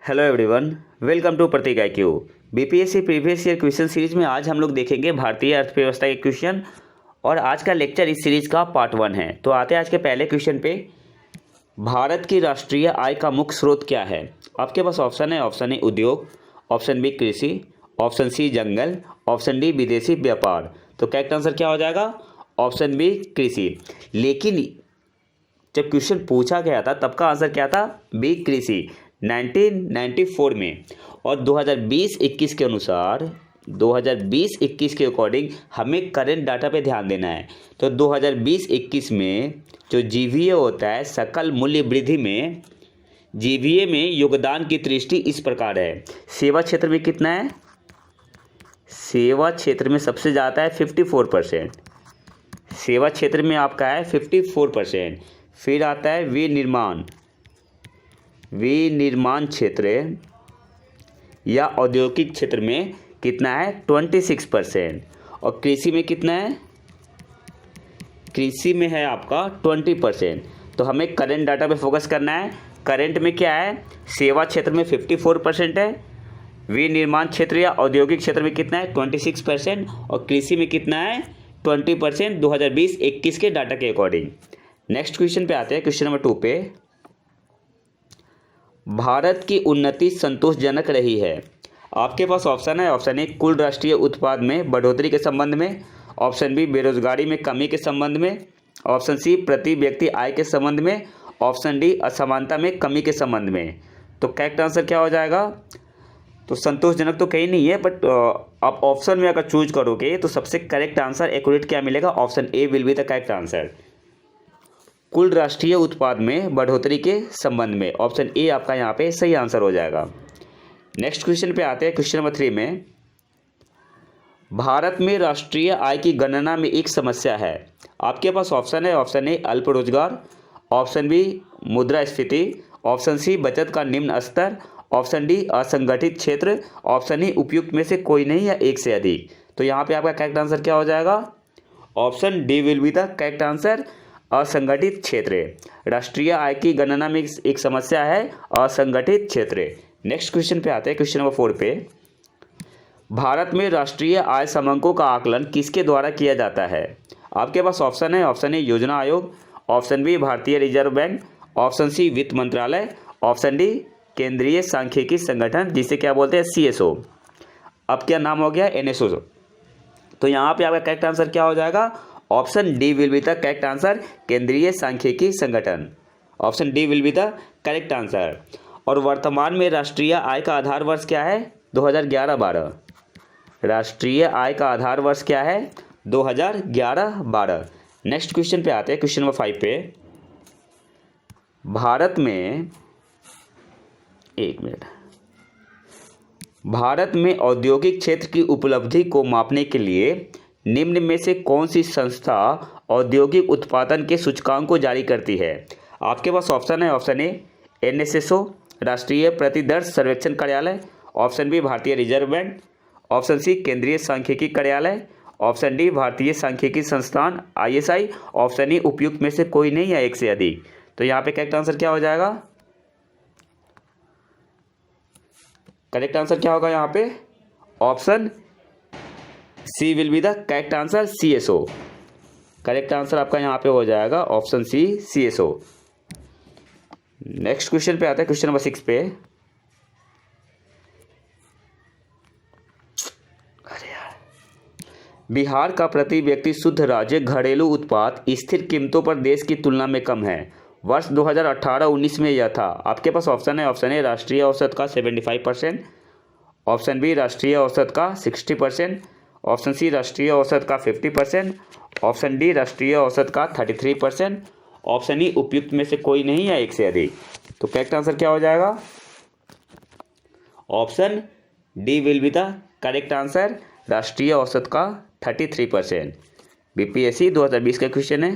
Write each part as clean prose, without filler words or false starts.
Hello everyone, welcome to Prateek IQ। BPSC previous year question series में आज हम लोग देखेंगे भारतीय अर्थव्यवस्था के क्वेश्चन और आज का लेक्चर इस सीरीज का पार्ट 1 है। तो आते हैं आज के पहले क्वेश्चन पे। भारत की राष्ट्रीय आय का मुख्य स्रोत क्या है? आपके पास ऑप्शन है। ऑप्शन ए उद्योग, ऑप्शन बी कृषि, ऑप्शन सी जंगल, ऑप्शन डी विदेशी व्यापार। तो करेक्ट आंसर क्या हो जाएगा? ऑप्शन बी कृषि। लेकिन जब क्वेश्चन पूछा गया था तब का आंसर क्या था? बी कृषि 1994 में। और 2020-21 के अनुसार 2020-21 के अकॉर्डिंग हमें करंट डाटा पे ध्यान देना है। तो 2020-21 में जो जीवीए होता है, सकल मूल्य वृद्धि में जीवीए में योगदान की दृष्टि इस प्रकार है। सेवा क्षेत्र में कितना है? सेवा क्षेत्र में सबसे ज़्यादा है 54%। सेवा क्षेत्र में आपका है 54%। फिर आता है विनिर्माण क्षेत्र या औद्योगिक क्षेत्र में कितना है? 26%। और कृषि में कितना है? कृषि में है आपका 20%। तो हमें करंट डाटा पे फोकस करना है। करंट में क्या है? सेवा क्षेत्र में 54% है, विनिर्माण क्षेत्र या औद्योगिक क्षेत्र में कितना है? 26%। और कृषि में कितना है? 20% 2020-21 के डाटा के अकॉर्डिंग। नेक्स्ट क्वेश्चन पे आते हैं, क्वेश्चन नंबर 2 पे। भारत की उन्नति संतोषजनक रही है। आपके पास ऑप्शन है। ऑप्शन ए कुल राष्ट्रीय उत्पाद में बढ़ोतरी के संबंध में, ऑप्शन बी बेरोजगारी में कमी के संबंध में, ऑप्शन सी प्रति व्यक्ति आय के संबंध में, ऑप्शन डी असमानता में कमी के संबंध में। तो करेक्ट आंसर क्या हो जाएगा? तो संतोषजनक तो कहीं नहीं है, बट आप ऑप्शन में अगर चूज करोगे तो सबसे करेक्ट आंसर एक्यूरेट क्या मिलेगा? Option A will be the correct answer. कुल राष्ट्रीय उत्पाद में बढ़ोतरी के संबंध में ऑप्शन ए आपका यहाँ पे सही आंसर हो जाएगा। नेक्स्ट क्वेश्चन पे आते हैं, क्वेश्चन नंबर 3 में। भारत में राष्ट्रीय आय की गणना में एक समस्या है। आपके पास ऑप्शन है। ऑप्शन ए अल्प रोजगार, ऑप्शन बी मुद्रास्फीति, ऑप्शन सी बचत का निम्न स्तर, ऑप्शन डी असंगठित क्षेत्र, ऑप्शन ई उपयुक्त में से कोई नहीं या एक से अधिक। तो यहाँ पे आपका करेक्ट आंसर क्या हो जाएगा? Option D will be the correct answer, असंगठित क्षेत्र। राष्ट्रीय आय की गणना में एक समस्या है, असंगठित क्षेत्र। नेक्स्ट क्वेश्चन पे आते हैं, क्वेश्चन नंबर 4 पे। भारत में राष्ट्रीय आय समंकों का आकलन किसके द्वारा किया जाता है? आपके पास ऑप्शन है। ऑप्शन ए योजना आयोग, ऑप्शन बी भारतीय रिजर्व बैंक, ऑप्शन सी वित्त मंत्रालय, ऑप्शन डी केंद्रीय सांख्यिकी संगठन, जिसे क्या बोलते हैं? CSO। अब क्या नाम हो गया? NSO। तो यहाँ पे आपका करेक्ट आंसर क्या हो जाएगा? Option D will be the correct answer, केंद्रीय सांख्यिकी संगठन। Option D will be the correct answer. और वर्तमान में राष्ट्रीय आय का आधार वर्ष क्या है? 2011-12। राष्ट्रीय आय का आधार वर्ष क्या है? 2011-12। नेक्स्ट क्वेश्चन पे आते हैं, क्वेश्चन नंबर 5 पे। भारत में औद्योगिक क्षेत्र की उपलब्धि को मापने के लिए निम्न में से कौन सी संस्था औद्योगिक उत्पादन के सूचकांक को जारी करती है? आपके पास ऑप्शन है। ऑप्शन ए NSSO, राष्ट्रीय प्रतिदर्श सर्वेक्षण कार्यालय, ऑप्शन बी भारतीय रिजर्व बैंक, ऑप्शन सी केंद्रीय सांख्यिकी कार्यालय, ऑप्शन डी भारतीय सांख्यिकी संस्थान ISI, ऑप्शन ई उपयुक्त में से कोई नहीं या एक से अधिक। तो यहाँ पे करेक्ट आंसर क्या हो जाएगा? करेक्ट आंसर क्या होगा यहाँ पे? Option C will be the correct answer, CSO। Correct answer आपका यहाँ पे हो जाएगा option C, CSO। Next question पे आता है, क्वेश्चन नंबर 6 पे। बिहार का प्रति व्यक्ति शुद्ध राज्य घरेलू उत्पाद स्थिर कीमतों पर देश की तुलना में कम है। वर्ष 2018-19 में यह था। आपके पास ऑप्शन है। ऑप्शन ए राष्ट्रीय औसत का 75%, ऑप्शन बी राष्ट्रीय औसत का 60%, ऑप्शन सी राष्ट्रीय औसत का 50%, ऑप्शन डी राष्ट्रीय औसत का 33%, ऑप्शन ई उपयुक्त में से कोई नहीं या एक से अधिक। तो करेक्ट आंसर क्या हो जाएगा? Option D will be the correct answer, राष्ट्रीय औसत का 33%। बीपीएससी 2020 का क्वेश्चन है।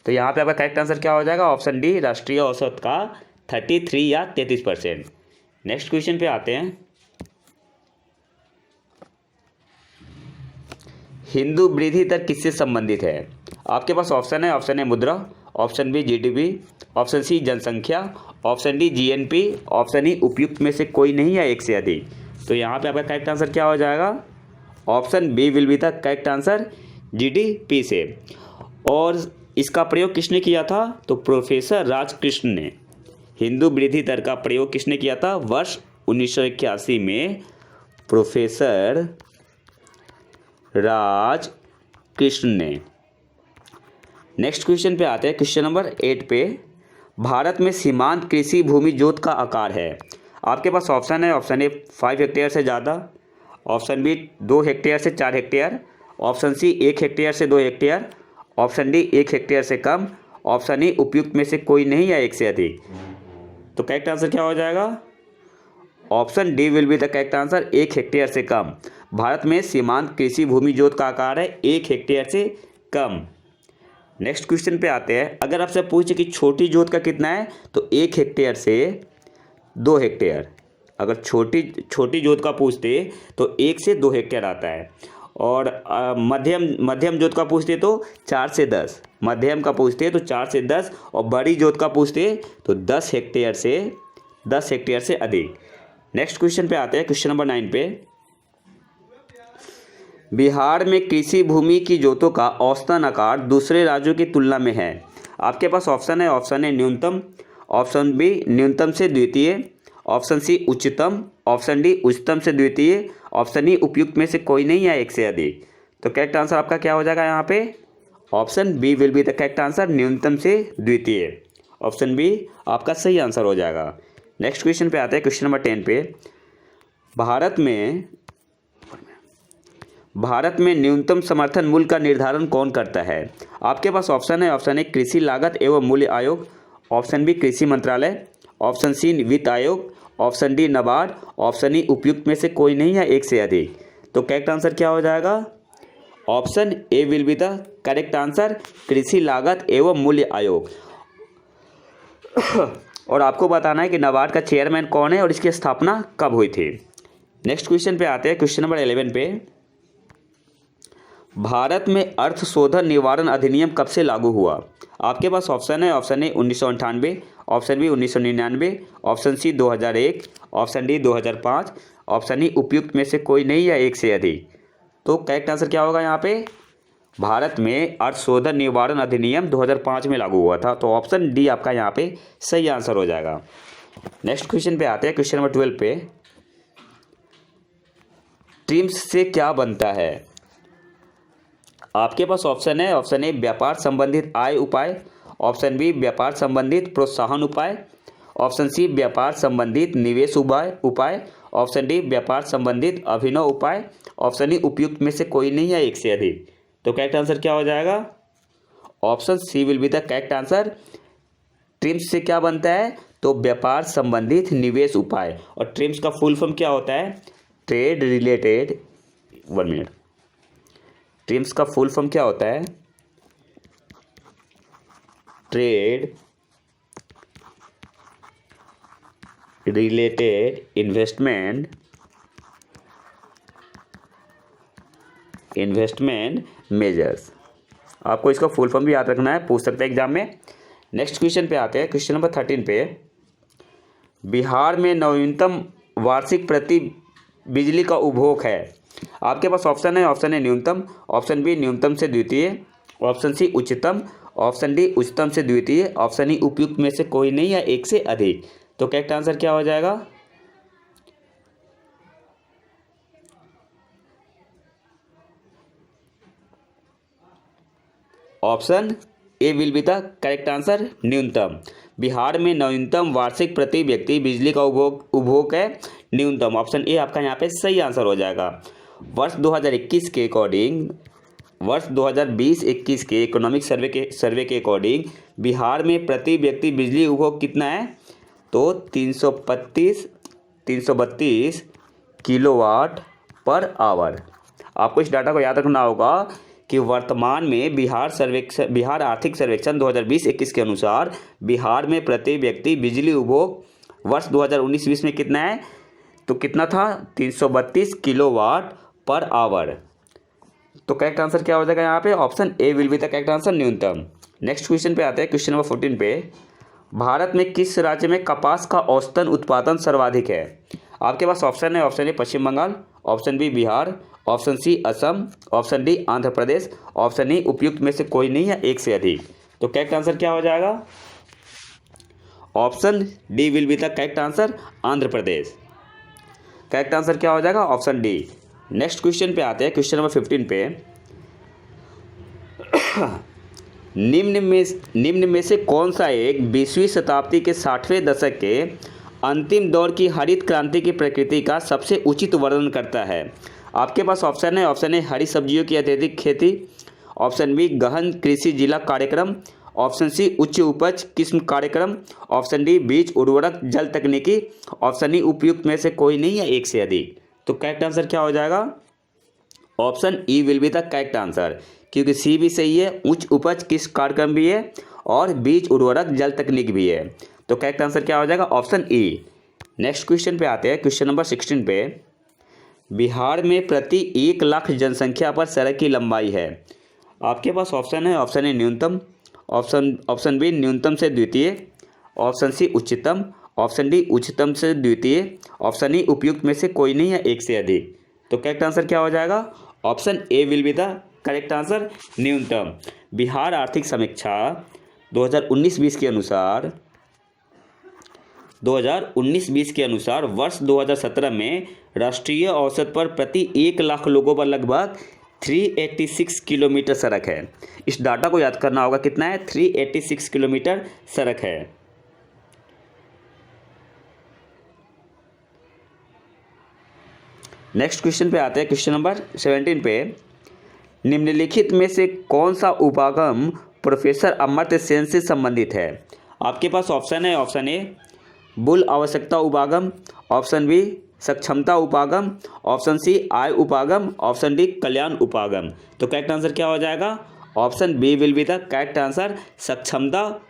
तो यहाँ पे आपका करेक्ट आंसर क्या हो जाएगा? ऑप्शन डी राष्ट्रीय औसत का 33 या 33%। नेक्स्ट क्वेश्चन पे आते हैं। हिंदू वृद्धि दर किससे संबंधित है? आपके पास ऑप्शन है। ऑप्शन ए मुद्रा, option B GDP, option C जनसंख्या, option D GNP, option E उपयुक्त में से कोई नहीं या एक से अधिक। तो यहाँ पे आपका करेक्ट आंसर क्या हो जाएगा? Option B will be the correct answer, GDP से। और इसका प्रयोग किसने किया था? तो प्रोफेसर राजकृष्ण ने। हिंदू वृद्धि दर का प्रयोग किसने किया था? वर्ष 1981 में प्रोफेसर राजकृष्ण ने। नेक्स्ट क्वेश्चन पे आते हैं, क्वेश्चन नंबर 8 पे। भारत में सीमांत कृषि भूमि जोत का आकार है। आपके पास ऑप्शन है, ऑप्शन ए 5 हेक्टेयर से ज़्यादा, ऑप्शन बी 2 हेक्टेयर से 4 हेक्टेयर, ऑप्शन सी 1 हेक्टेयर से 2 हेक्टेयर, ऑप्शन डी 1 हेक्टेयर से कम, ऑप्शन ई उपयुक्त में से कोई नहीं या एक से अधिक। तो करेक्ट आंसर क्या हो जाएगा? Option D will be the correct answer, 1 hectare से कम। भारत में सीमांत कृषि भूमि जोत का आकार है 1 हेक्टेयर से कम। नेक्स्ट क्वेश्चन पे आते हैं। अगर आपसे पूछे कि छोटी जोत का कितना है, तो 1 हेक्टेयर से 2 हेक्टेयर। अगर छोटी जोत का पूछते तो 1 से 2 हेक्टेयर आता है। और मध्यम जोत का पूछते तो 4 से 10, मध्यम का पूछते तो 4 से 10, और बड़ी जोत का पूछते तो 10 हेक्टेयर से अधिक। नेक्स्ट क्वेश्चन पे आते हैं, क्वेश्चन नंबर 9 पे। बिहार में कृषि भूमि की जोतों का औसतन आकार दूसरे राज्यों की तुलना में है। आपके पास ऑप्शन है, ऑप्शन ए न्यूनतम, ऑप्शन बी न्यूनतम से द्वितीय, ऑप्शन सी उच्चतम, ऑप्शन डी उच्चतम से द्वितीय, ऑप्शन ई उपयुक्त में से कोई नहीं या एक से अधिक। तो करेक्ट आंसर आपका क्या हो जाएगा यहाँ पे? Option B will be the correct answer, न्यूनतम से द्वितीय। ऑप्शन बी आपका सही आंसर हो जाएगा। नेक्स्ट क्वेश्चन पे आते हैं, क्वेश्चन नंबर 10 पे। भारत में न्यूनतम समर्थन मूल्य का निर्धारण कौन करता है? आपके पास ऑप्शन है, ऑप्शन ए कृषि लागत एवं मूल्य आयोग, ऑप्शन बी कृषि मंत्रालय, ऑप्शन सी वित्त आयोग, option D NABARD, option E उपयुक्त में से कोई नहीं या एक से अधिक। तो करेक्ट आंसर क्या हो जाएगा? Option A will be the correct answer, कृषि लागत एवं मूल्य आयोग। और आपको बताना है कि नाबार्ड का चेयरमैन कौन है और इसकी स्थापना कब हुई थी। नेक्स्ट क्वेश्चन पे आते हैं, क्वेश्चन नंबर 11 पे। भारत में अर्थ शोधन निवारण अधिनियम कब से लागू हुआ? आपके पास ऑप्शन है, option A 1998, option B 1999, option C 2001, option D 2005, option E उपयुक्त में से कोई नहीं या एक से अधिक। तो करेक्ट आंसर क्या होगा यहाँ पे? भारत में अर्थ शोधन निवारण अधिनियम 2005 में लागू हुआ था। तो ऑप्शन डी आपका यहाँ पे सही आंसर हो जाएगा। नेक्स्ट क्वेश्चन पे आते हैं, क्वेश्चन नंबर 12 पे। ट्रिम्स से क्या बनता है? आपके पास ऑप्शन है, ऑप्शन ए व्यापार संबंधित आय उपाय, ऑप्शन बी व्यापार संबंधित प्रोत्साहन उपाय, ऑप्शन सी व्यापार संबंधित निवेश उपाय, ऑप्शन डी व्यापार संबंधित अभिनव उपाय, ऑप्शन ई उपयुक्त में से कोई नहीं या एक से अधिक। तो करेक्ट आंसर क्या हो जाएगा? Option C will be the correct answer. TRIMs से क्या बनता है? तो व्यापार संबंधित निवेश उपाय। और ट्रिम्स का फुल फॉर्म क्या होता है? Trade related, 1 minute. ट्रिम्स का फुल फॉर्म क्या होता है? Trade related investment measures. आपको इसका फुल फॉर्म भी याद रखना है, पूछ सकते हैं एग्जाम में। नेक्स्ट क्वेश्चन पे आते हैं, क्वेश्चन नंबर 13 पे। बिहार में न्यूनतम वार्षिक प्रति बिजली का उपभोग है। आपके पास ऑप्शन है, ऑप्शन ए न्यूनतम, ऑप्शन बी न्यूनतम से द्वितीय, ऑप्शन सी उच्चतम, ऑप्शन डी उच्चतम से द्वितीय, ऑप्शन ई उपयुक्त में से कोई नहीं या एक से अधिक। तो करेक्ट आंसर क्या हो जाएगा? Option A will be the correct answer, न्यूनतम। बिहार में न्यूनतम वार्षिक प्रति व्यक्ति बिजली का उपभोग है न्यूनतम। ऑप्शन ए आपका यहाँ पे सही आंसर हो जाएगा। वर्ष 2021 के अकॉर्डिंग, वर्ष 2020-21 के इकोनॉमिक सर्वे के अकॉर्डिंग बिहार में प्रति व्यक्ति बिजली उपभोग कितना है? तो 332 किलोवाट पर आवर। आपको इस डाटा को याद रखना होगा कि वर्तमान में बिहार आर्थिक सर्वेक्षण 2020-21 के अनुसार बिहार में प्रति व्यक्ति बिजली उपभोग वर्ष 2019-20 में कितना है? तो कितना था? 332 किलोवाट पर आवर। तो करेक्ट आंसर क्या हो जाएगा यहाँ पे? Option A will be the correct answer, न्यूनतम। नेक्स्ट क्वेश्चन पे आते हैं, क्वेश्चन नंबर 14 पे। भारत में किस राज्य में कपास का औसतन उत्पादन सर्वाधिक है? आपके पास ऑप्शन है, option A Paschim Bangal, option B Bihar, option C Assam, option D Andhra Pradesh, option E उपयुक्त में से कोई नहीं या एक से अधिक। तो करेक्ट आंसर क्या हो जाएगा? Option D will be the correct answer, Andhra Pradesh. Correct answer क्या हो जाएगा? Option D. नेक्स्ट क्वेश्चन पे आते हैं, क्वेश्चन नंबर 15 पे। निम्न में से कौन सा एक 20वीं शताब्दी के 60वें दशक के अंतिम दौर की हरित क्रांति की प्रकृति का सबसे उचित वर्णन करता है? आपके पास ऑप्शन है, ऑप्शन ए हरी सब्जियों की अत्यधिक खेती, ऑप्शन बी गहन कृषि जिला कार्यक्रम, ऑप्शन सी उच्च उपज किस्म कार्यक्रम, ऑप्शन डी बीज उर्वरक जल तकनीकी, ऑप्शन ई उपयुक्त में से कोई नहीं या एक से अधिक। तो करेक्ट आंसर क्या हो जाएगा? Option E will be the correct answer, क्योंकि सी भी सही है, उच्च उपज किस कार्यक्रम भी है और बीज उर्वरक जल तकनीक भी है। तो करेक्ट आंसर क्या हो जाएगा? Option E. नेक्स्ट क्वेश्चन पे आते हैं, क्वेश्चन नंबर 16 पे। बिहार में प्रति 1 लाख जनसंख्या पर सड़क की लंबाई है। आपके पास ऑप्शन है, ऑप्शन ए न्यूनतम, ऑप्शन बी न्यूनतम से द्वितीय, ऑप्शन सी उच्चतम, ऑप्शन डी उच्चतम से द्वितीय, ऑप्शन ई उपयुक्त में से कोई नहीं या एक से अधिक। तो करेक्ट आंसर क्या हो जाएगा? Option A will be the correct answer, न्यूनतम। बिहार आर्थिक समीक्षा 2019-20 के अनुसार वर्ष 2017 में राष्ट्रीय औसत पर प्रति 1 लाख लोगों पर लगभग 386 किलोमीटर सड़क है। इस डाटा को याद करना होगा, कितना है? 386 किलोमीटर सड़क है। नेक्स्ट क्वेश्चन पे आते हैं, क्वेश्चन नंबर 17 पे। निम्नलिखित में से कौन सा उपागम प्रोफेसर अमर्त्य सेन से संबंधित है? आपके पास ऑप्शन है, ऑप्शन ए बुल आवश्यकता उपागम, ऑप्शन बी सक्षमता उपागम, ऑप्शन सी आय उपागम, ऑप्शन डी कल्याण उपागम। तो करेक्ट आंसर क्या हो जाएगा? Option B will be the correct answer, सक्षमता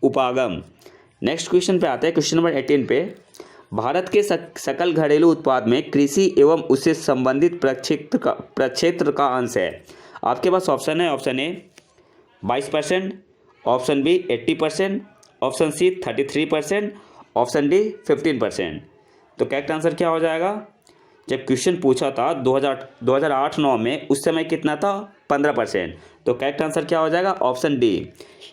उपागम। नेक्स्ट क्वेश्चन पे आते हैं, क्वेश्चन नंबर 18 पे। भारत के सकल घरेलू उत्पाद में कृषि एवं उससे संबंधित प्रक्षेत्र का अंश है। आपके पास ऑप्शन है, option A 22%, option B 80%, option C 33%, option D 15%। तो करेक्ट आंसर क्या हो जाएगा? जब क्वेश्चन पूछा था 2008-9 में, उस समय कितना था? 15%। तो करेक्ट आंसर क्या हो जाएगा? Option D.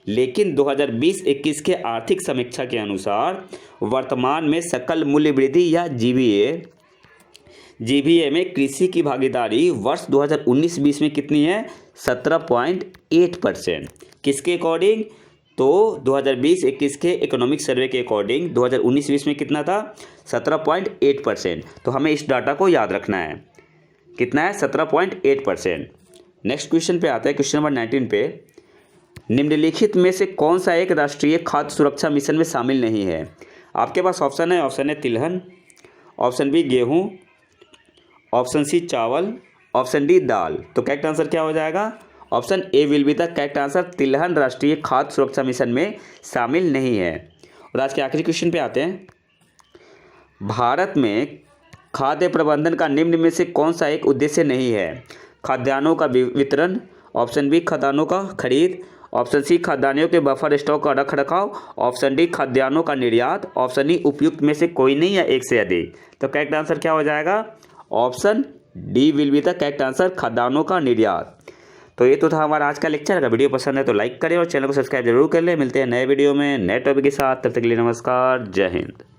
लेकिन 2020-21 के आर्थिक समीक्षा के अनुसार वर्तमान में सकल मूल्य वृद्धि या जीवीए में कृषि की भागीदारी वर्ष 2019-20 में कितनी है? 17.8%। किसके अकॉर्डिंग? तो 2020-21 के इकोनॉमिक सर्वे के अकॉर्डिंग 2019-20 में कितना था? 17.8%। तो हमें इस डाटा को याद रखना है, कितना है? 17.8%। नेक्स्ट क्वेश्चन पे आता है, क्वेश्चन नंबर 19 पे। निम्नलिखित में से कौन सा एक राष्ट्रीय खाद्य सुरक्षा मिशन में शामिल नहीं है? आपके पास ऑप्शन है, ऑप्शन ए तिलहन, ऑप्शन बी गेहूँ, ऑप्शन सी चावल, ऑप्शन डी दाल। तो करेक्ट आंसर क्या हो जाएगा? Option A will be the correct answer, तिलहन राष्ट्रीय खाद्य सुरक्षा मिशन में शामिल नहीं है। और आज के आखिरी क्वेश्चन पे आते हैं। भारत में खाद्य प्रबंधन का निम्न में से कौन सा एक उद्देश्य नहीं है? खाद्यान्नों का वितरण, ऑप्शन बी खाद्यान्नों का खरीद, ऑप्शन सी खाद्यान्नों के बफर स्टॉक का रख रखाव, ऑप्शन डी खाद्यान्नों का निर्यात, ऑप्शन ई उपयुक्त में से कोई नहीं या एक से अधिक। तो करेक्ट आंसर क्या हो जाएगा? Option D will be the correct answer, खाद्यान्नों का निर्यात। तो ये तो था हमारा आज का लेक्चर। अगर वीडियो पसंद है तो लाइक करें और चैनल को सब्सक्राइब जरूर कर लें। मिलते हैं नए वीडियो में नए टॉपिक के साथ। तब तक के लिए नमस्कार, जय हिंद।